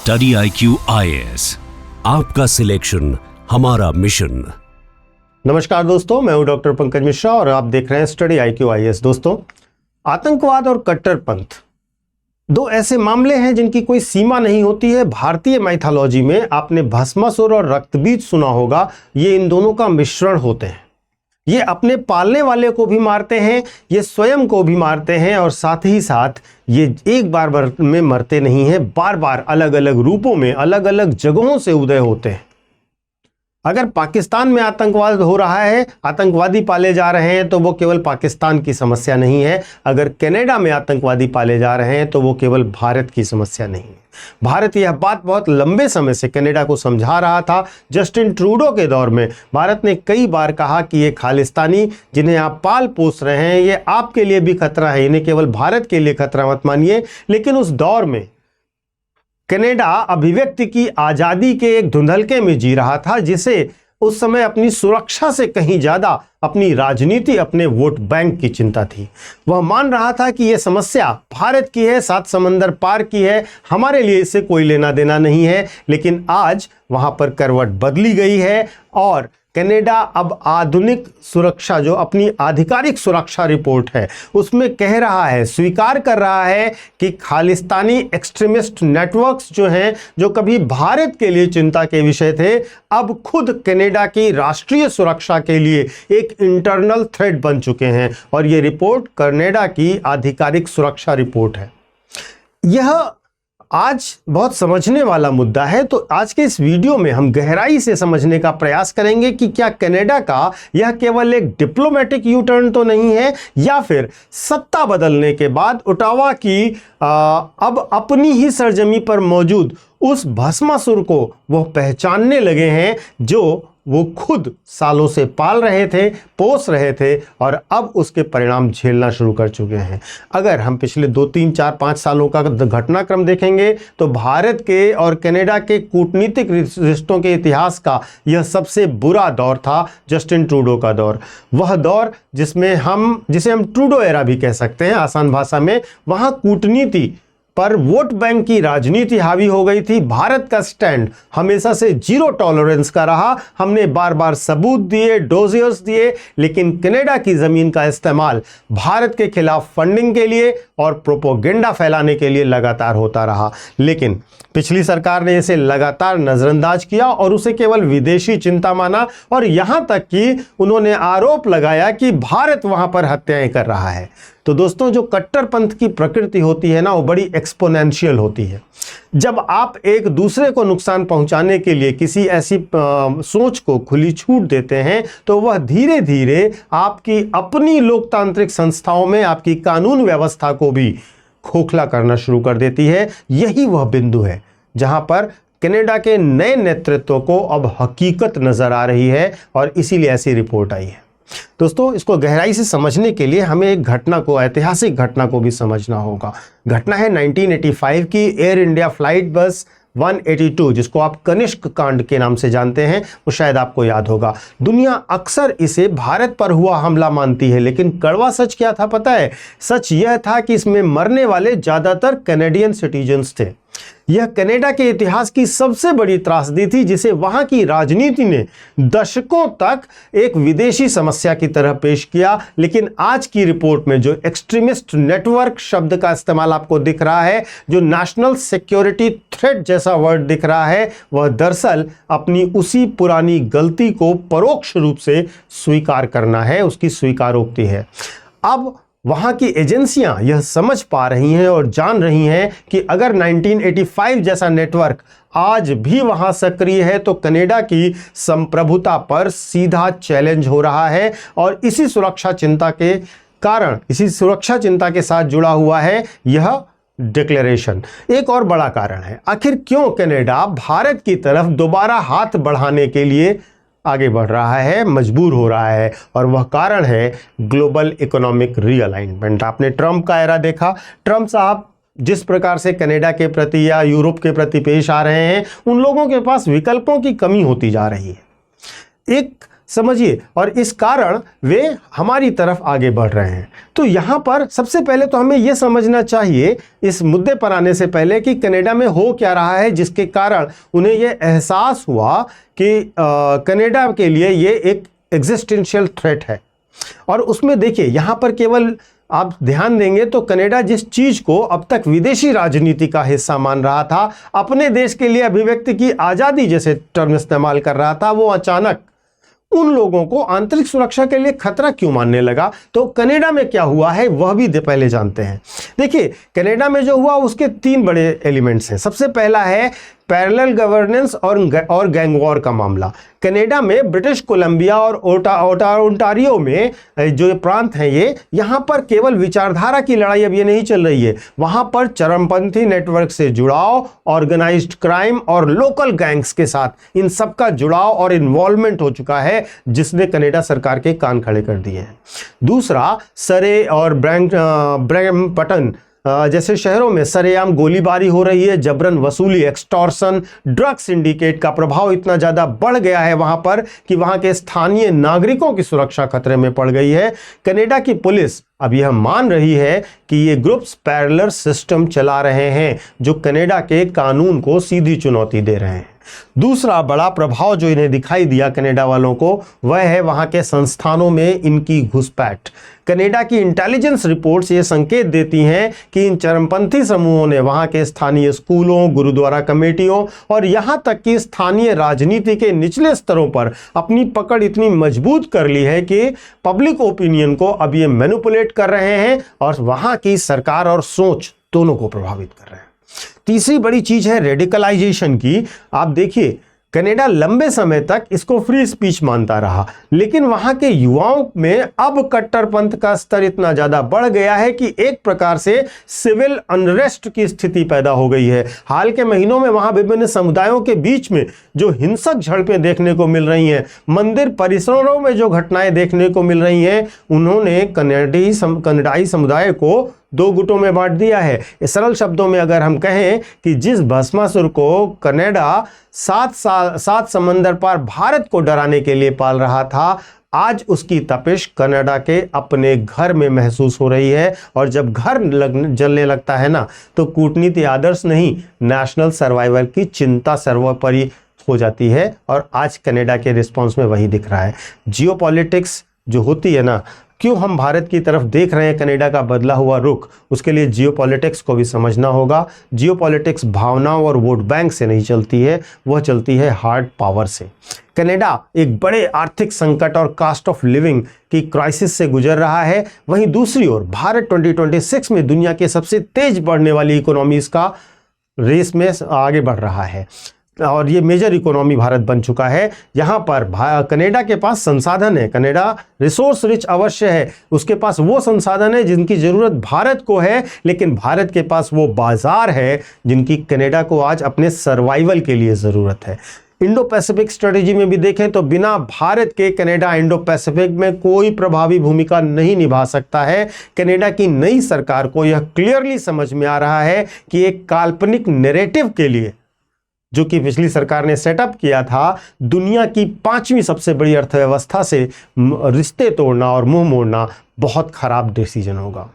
Study IQ IAS, आपका selection हमारा mission. नमस्कार दोस्तों, मैं हूं डॉक्टर पंकज मिश्रा और आप देख रहे हैं स्टडी IQ IAS। दोस्तों, आतंकवाद और कट्टरपंथ दो ऐसे मामले हैं जिनकी कोई सीमा नहीं होती है। भारतीय माइथोलॉजी में आपने भस्मासुर और रक्तबीज सुना होगा। ये इन दोनों का मिश्रण होते हैं। ये अपने पालने वाले को भी मारते हैं, ये स्वयं को भी मारते हैं और साथ ही साथ ये एक बार में मरते नहीं हैं, बार बार अलग अलग रूपों में अलग अलग जगहों से उदय होते हैं। अगर पाकिस्तान में आतंकवाद हो रहा है, आतंकवादी पाले जा रहे हैं, तो वो केवल पाकिस्तान की समस्या नहीं है। अगर कनाडा में आतंकवादी पाले जा रहे हैं तो वो केवल भारत की समस्या नहीं है। भारत यह बात बहुत लंबे समय से कनाडा को समझा रहा था। जस्टिन ट्रूडो के दौर में भारत ने कई बार कहा कि ये खालिस्तानी जिन्हें आप पाल पोस रहे हैं, ये आपके लिए भी खतरा है, इन्हें केवल भारत के लिए खतरा मत मानिए। लेकिन उस दौर में कनाडा अभिव्यक्ति की आजादी के एक धुंधलके में जी रहा था, जिसे उस समय अपनी सुरक्षा से कहीं ज्यादा अपनी राजनीति, अपने वोट बैंक की चिंता थी। वह मान रहा था कि यह समस्या भारत की है, 7 समंदर पार की है, हमारे लिए इससे कोई लेना देना नहीं है। लेकिन आज वहां पर करवट बदली गई है और कनाडा अब आधुनिक सुरक्षा, जो अपनी आधिकारिक सुरक्षा रिपोर्ट है उसमें कह रहा है, स्वीकार कर रहा है कि खालिस्तानी एक्सट्रीमिस्ट नेटवर्क्स जो हैं, जो कभी भारत के लिए चिंता के विषय थे, अब खुद कनाडा की राष्ट्रीय सुरक्षा के लिए एक इंटरनल थ्रेट बन चुके हैं। और ये रिपोर्ट कनाडा की आधिकारिक सुरक्षा रिपोर्ट है। यह आज बहुत समझने वाला मुद्दा है। तो आज के इस वीडियो में हम गहराई से समझने का प्रयास करेंगे कि क्या कनाडा का यह केवल एक डिप्लोमेटिक यू टर्न तो नहीं है, या फिर सत्ता बदलने के बाद ओटावा की अब अपनी ही सरजमी पर मौजूद उस भस्मासुर को वो पहचानने लगे हैं, जो वो खुद सालों से पाल रहे थे, पोस रहे थे और अब उसके परिणाम झेलना शुरू कर चुके हैं। अगर हम पिछले 2, 3, 4, 5 सालों का घटनाक्रम देखेंगे तो भारत के और कनाडा के कूटनीतिक रिश्तों के इतिहास का यह सबसे बुरा दौर था, जस्टिन ट्रूडो का दौर। वह दौर जिसे हम ट्रूडो एरा भी कह सकते हैं आसान भाषा में। वहां कूटनीति पर वोट बैंक की राजनीति हावी हो गई थी। भारत का स्टैंड हमेशा से जीरो टॉलरेंस का रहा। हमने बार बार सबूत दिए, डोजियर्स दिए, लेकिन कनाडा की जमीन का इस्तेमाल भारत के खिलाफ फंडिंग के लिए और प्रोपोगेंडा फैलाने के लिए लगातार होता रहा। लेकिन पिछली सरकार ने इसे लगातार नजरअंदाज किया और उसे केवल विदेशी चिंता माना, और यहां तक कि उन्होंने आरोप लगाया कि भारत वहां पर हत्याएं कर रहा है। तो दोस्तों, जो कट्टरपंथ की प्रकृति होती है ना, वो बड़ी एक्सपोनेंशियल होती है। जब आप एक दूसरे को नुकसान पहुंचाने के लिए किसी ऐसी सोच को खुली छूट देते हैं, तो वह धीरे धीरे आपकी अपनी लोकतांत्रिक संस्थाओं में आपकी कानून व्यवस्था को भी खोखला करना शुरू कर देती है। यही वह बिंदु है जहां पर कनाडा के नए नेतृत्व को अब हकीकत नजर आ रही है और इसीलिए ऐसी रिपोर्ट आई है। दोस्तों, इसको गहराई से समझने के लिए हमें एक घटना को, ऐतिहासिक घटना को भी समझना होगा। घटना है 1985 की। एयर इंडिया फ्लाइट बस 182, जिसको आप कनिष्क कांड के नाम से जानते हैं, वो शायद आपको याद होगा। दुनिया अक्सर इसे भारत पर हुआ हमला मानती है, लेकिन कड़वा सच क्या था पता है? सच यह था कि इसमें मरने वाले ज्यादातर कैनेडियन सिटीजन्स थे। यह कनाडा के इतिहास की सबसे बड़ी त्रासदी थी, जिसे वहां की राजनीति ने दशकों तक एक विदेशी समस्या की तरह पेश किया। लेकिन आज की रिपोर्ट में जो एक्सट्रीमिस्ट नेटवर्क शब्द का इस्तेमाल आपको दिख रहा है, जो नेशनल सिक्योरिटी थ्रेट जैसा वर्ड दिख रहा है, वह दरअसल अपनी उसी पुरानी गलती को परोक्ष रूप से स्वीकार करना है, उसकी स्वीकारोक्ति है। अब वहां की एजेंसियां यह समझ पा रही हैं और जान रही हैं कि अगर 1985 जैसा नेटवर्क आज भी वहां सक्रिय है तो कनाडा की संप्रभुता पर सीधा चैलेंज हो रहा है। और इसी सुरक्षा चिंता के कारण, इसी सुरक्षा चिंता के साथ जुड़ा हुआ है यह डिक्लेरेशन। एक और बड़ा कारण है, आखिर क्यों कनाडा भारत की तरफ दोबारा हाथ बढ़ाने के लिए आगे बढ़ रहा है, मजबूर हो रहा है, और वह कारण है ग्लोबल इकोनॉमिक रीअलाइनमेंट। आपने ट्रंप का एरा देखा। ट्रंप साहब जिस प्रकार से कनाडा के प्रति या यूरोप के प्रति पेश आ रहे हैं, उन लोगों के पास विकल्पों की कमी होती जा रही है। एक समझिए, और इस कारण वे हमारी तरफ आगे बढ़ रहे हैं। तो यहाँ पर सबसे पहले तो हमें यह समझना चाहिए इस मुद्दे पर आने से पहले कि कनाडा में हो क्या रहा है, जिसके कारण उन्हें यह एहसास हुआ कि कनाडा के लिए ये एक एग्जिस्टेंशियल थ्रेट है। और उसमें देखिए, यहाँ पर केवल आप ध्यान देंगे तो कनाडा जिस चीज को अब तक विदेशी राजनीति का हिस्सा मान रहा था, अपने देश के लिए अभिव्यक्ति की आजादी जैसे टर्म इस्तेमाल कर रहा था, वो अचानक उन लोगों को आंतरिक सुरक्षा के लिए खतरा क्यों मानने लगा। तो कनाडा में क्या हुआ है वह भी पहले जानते हैं। देखिए, कनाडा में जो हुआ उसके 3 बड़े एलिमेंट्स हैं। सबसे पहला है पैरेलल गवर्नेंस और गैंग वॉर का मामला। कनाडा में ब्रिटिश कोलंबिया और ओंटारियो में जो प्रांत हैं ये, यहाँ पर केवल विचारधारा की लड़ाई अब ये नहीं चल रही है, वहाँ पर चरमपंथी नेटवर्क से जुड़ाव, ऑर्गेनाइज्ड क्राइम और लोकल गैंग्स के साथ इन सब का जुड़ाव और इन्वॉल्वमेंट हो चुका है, जिसने कनाडा सरकार के कान खड़े कर दिए हैं। दूसरा, सरे और ब्रैम्पटन जैसे शहरों में सरेआम गोलीबारी हो रही है, जबरन वसूली, एक्सटॉर्शन, ड्रग सिंडिकेट का प्रभाव इतना ज़्यादा बढ़ गया है वहाँ पर कि वहाँ के स्थानीय नागरिकों की सुरक्षा खतरे में पड़ गई है। कनाडा की पुलिस अब यह मान रही है कि ये ग्रुप्स पैरेलल सिस्टम चला रहे हैं जो कनाडा के कानून को सीधी चुनौती दे रहे हैं। दूसरा बड़ा प्रभाव जो इन्हें दिखाई दिया कनाडा वालों को, वह है वहां के संस्थानों में इनकी घुसपैठ। कनाडा की इंटेलिजेंस रिपोर्ट्स ये संकेत देती हैं कि इन चरमपंथी समूहों ने वहां के स्थानीय स्कूलों, गुरुद्वारा कमेटियों और यहां तक कि स्थानीय राजनीति के निचले स्तरों पर अपनी पकड़ इतनी मजबूत कर ली है कि पब्लिक ओपिनियन को अब ये मैनिपुलेट कर रहे हैं और वहां की सरकार और सोच दोनों को प्रभावित कर रहे हैं। तीसरी बड़ी चीज है रेडिकलाइजेशन की। आप देखिए, कनाडा लंबे समय तक इसको फ्री स्पीच मानता रहा, लेकिन वहां के युवाओं में अब कट्टरपंथ का स्तर इतना ज्यादा बढ़ गया है कि एक प्रकार से सिविल अनरेस्ट की स्थिति पैदा हो गई है। हाल के महीनों में वहां विभिन्न समुदायों के बीच में जो हिंसक झड़पें देखने को मिल रही हैं, मंदिर परिसरों में जो घटनाएं देखने को मिल रही हैं, उन्होंने कनाडाई समुदाय को 2 गुटों में बांट दिया है। इस सरल शब्दों में अगर हम कहें कि जिस भस्मासुर को कनाडा 7 समंदर पार भारत को डराने के लिए पाल रहा था, आज उसकी तपिश कनाडा के अपने घर में महसूस हो रही है। और जब घर जलने लगता है ना, तो कूटनीति आदर्श नहीं, नेशनल सर्वाइवल की चिंता सर्वोपरि हो जाती है। और आज कनाडा के रिस्पॉन्स में वही दिख रहा है। जियोपॉलिटिक्स जो होती है ना, क्यों हम भारत की तरफ देख रहे हैं कनाडा का बदला हुआ रुख, उसके लिए जियोपॉलिटिक्स को भी समझना होगा। जियोपॉलिटिक्स भावनाओं और वोट बैंक से नहीं चलती है, वह चलती है हार्ड पावर से। कनाडा एक बड़े आर्थिक संकट और कास्ट ऑफ लिविंग की क्राइसिस से गुजर रहा है। वहीं दूसरी ओर भारत 2026 में दुनिया के सबसे तेज बढ़ने वाली इकोनॉमीज का रेस में आगे बढ़ रहा है और ये मेजर इकोनॉमी भारत बन चुका है। यहाँ पर कनाडा के पास संसाधन है, कनाडा रिसोर्स रिच अवश्य है, उसके पास वो संसाधन है जिनकी ज़रूरत भारत को है, लेकिन भारत के पास वो बाजार है जिनकी कनाडा को आज अपने सर्वाइवल के लिए ज़रूरत है। इंडो पैसिफिक स्ट्रेटेजी में भी देखें तो बिना भारत के कनाडा इंडो पैसिफिक में कोई प्रभावी भूमिका नहीं निभा सकता है। कनाडा की नई सरकार को यह क्लियरली समझ में आ रहा है कि एक काल्पनिक नैरेटिव के लिए जो कि पिछली सरकार ने सेटअप किया था, दुनिया की 5वीं सबसे बड़ी अर्थव्यवस्था से रिश्ते तोड़ना और मुंह मोड़ना बहुत खराब डिसीजन होगा।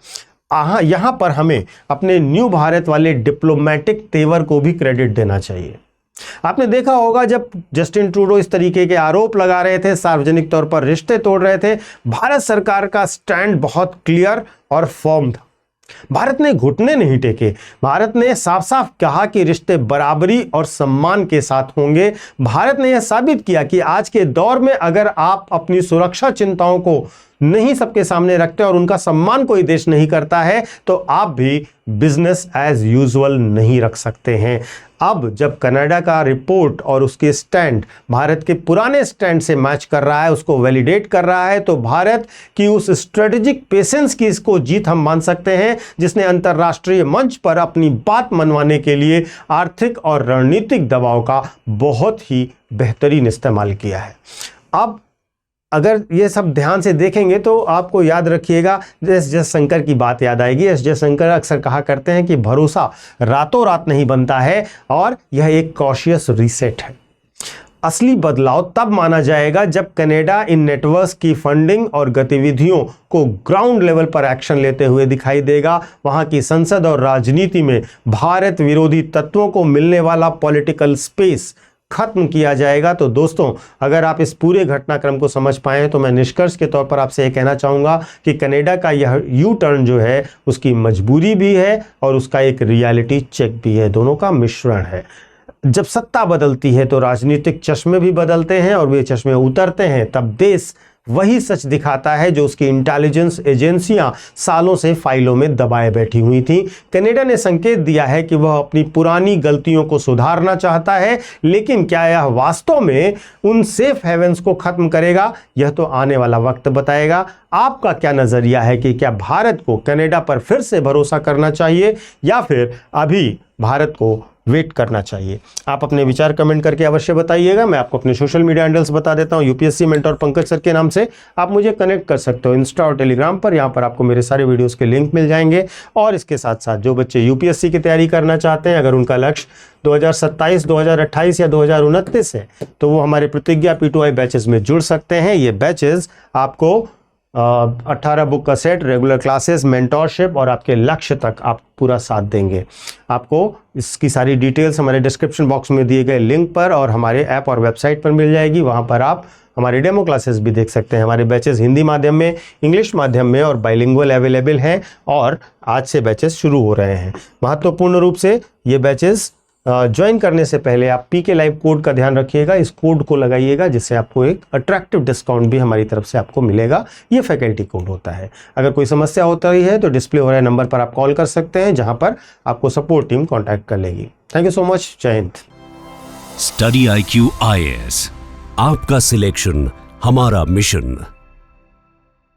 यहाँ पर हमें अपने न्यू भारत वाले डिप्लोमेटिक तेवर को भी क्रेडिट देना चाहिए। आपने देखा होगा जब जस्टिन ट्रूडो इस तरीके के आरोप लगा रहे थे, सार्वजनिक तौर पर रिश्ते तोड़ रहे थे, भारत सरकार का स्टैंड बहुत क्लियर और फर्म था। भारत ने घुटने नहीं टेके, भारत ने साफ साफ कहा कि रिश्ते बराबरी और सम्मान के साथ होंगे। भारत ने यह साबित किया कि आज के दौर में अगर आप अपनी सुरक्षा चिंताओं को नहीं सबके सामने रखते और उनका सम्मान कोई देश नहीं करता है, तो आप भी बिजनेस एज यूजुअल नहीं रख सकते हैं। अब जब कनाडा का रिपोर्ट और उसके स्टैंड भारत के पुराने स्टैंड से मैच कर रहा है, उसको वैलिडेट कर रहा है, तो भारत की उस स्ट्रेटेजिक पेशेंस की इसको जीत हम मान सकते हैं, जिसने अंतर्राष्ट्रीय मंच पर अपनी बात मनवाने के लिए आर्थिक और रणनीतिक दबाव का बहुत ही बेहतरीन इस्तेमाल किया है। अब अगर ये सब ध्यान से देखेंगे तो आपको याद रखिएगा, एस जयशंकर की बात याद आएगी। एस जयशंकर अक्सर कहा करते हैं कि भरोसा रातों रात नहीं बनता है और यह एक कॉशियस रीसेट है। असली बदलाव तब माना जाएगा जब कनाडा इन नेटवर्क्स की फंडिंग और गतिविधियों को ग्राउंड लेवल पर एक्शन लेते हुए दिखाई देगा। वहां की संसद और राजनीति में भारत विरोधी तत्वों को मिलने वाला पॉलिटिकल स्पेस खत्म किया जाएगा। तो दोस्तों, अगर आप इस पूरे घटनाक्रम को समझ पाए तो मैं निष्कर्ष के तौर पर आपसे ये कहना चाहूँगा कि कनाडा का यह यू टर्न जो है उसकी मजबूरी भी है और उसका एक रियलिटी चेक भी है, दोनों का मिश्रण है। जब सत्ता बदलती है तो राजनीतिक चश्मे भी बदलते हैं और वे चश्मे उतरते हैं, तब देश वही सच दिखाता है जो उसकी इंटेलिजेंस एजेंसियां सालों से फाइलों में दबाए बैठी हुई थी। कनाडा ने संकेत दिया है कि वह अपनी पुरानी गलतियों को सुधारना चाहता है, लेकिन क्या यह वास्तव में उन सेफ हेवेंस को खत्म करेगा, यह तो आने वाला वक्त बताएगा। आपका क्या नजरिया है कि क्या भारत को कनाडा पर फिर से भरोसा करना चाहिए या फिर अभी भारत को वेट करना चाहिए? आप अपने विचार कमेंट करके अवश्य बताइएगा। मैं आपको अपने सोशल मीडिया हैंडल्स बता देता हूं। यूपीएससी मेंटर पंकज सर के नाम से आप मुझे कनेक्ट कर सकते हो इंस्टा और टेलीग्राम पर। यहां पर आपको मेरे सारे वीडियोस के लिंक मिल जाएंगे। और इसके साथ साथ जो बच्चे यूपीएससी की तैयारी करना चाहते हैं, अगर उनका लक्ष्य 2027, 2028 या 2029 है, तो वो हमारे प्रतिज्ञा P2I बैचेस में जुड़ सकते हैं। ये बैचेस आपको 18 बुक का सेट, रेगुलर क्लासेस, मेंटोरशिप और आपके लक्ष्य तक आप पूरा साथ देंगे। आपको इसकी सारी डिटेल्स हमारे डिस्क्रिप्शन बॉक्स में दिए गए लिंक पर और हमारे ऐप और वेबसाइट पर मिल जाएगी। वहां पर आप हमारी डेमो क्लासेस भी देख सकते हैं। हमारे बैचेस हिंदी माध्यम में, इंग्लिश माध्यम में और बाइलिंगुअल अवेलेबल हैं और आज से बैचेस शुरू हो रहे हैं। महत्वपूर्ण रूप से ये बैचेस ज्वाइन करने से पहले आप PK लाइव कोड का ध्यान रखिएगा, इस कोड को लगाइएगा जिससे आपको एक अट्रैक्टिव डिस्काउंट भी हमारी तरफ से आपको मिलेगा। ये फैकल्टी कोड होता है। अगर कोई समस्या होता ही है तो डिस्प्ले हो रहे नंबर पर आप कॉल कर सकते हैं, जहां पर आपको सपोर्ट टीम कॉन्टैक्ट कर लेगी। Thank you so much. जय हिंद। स्टडी IQ IAS, आपका सिलेक्शन हमारा मिशन।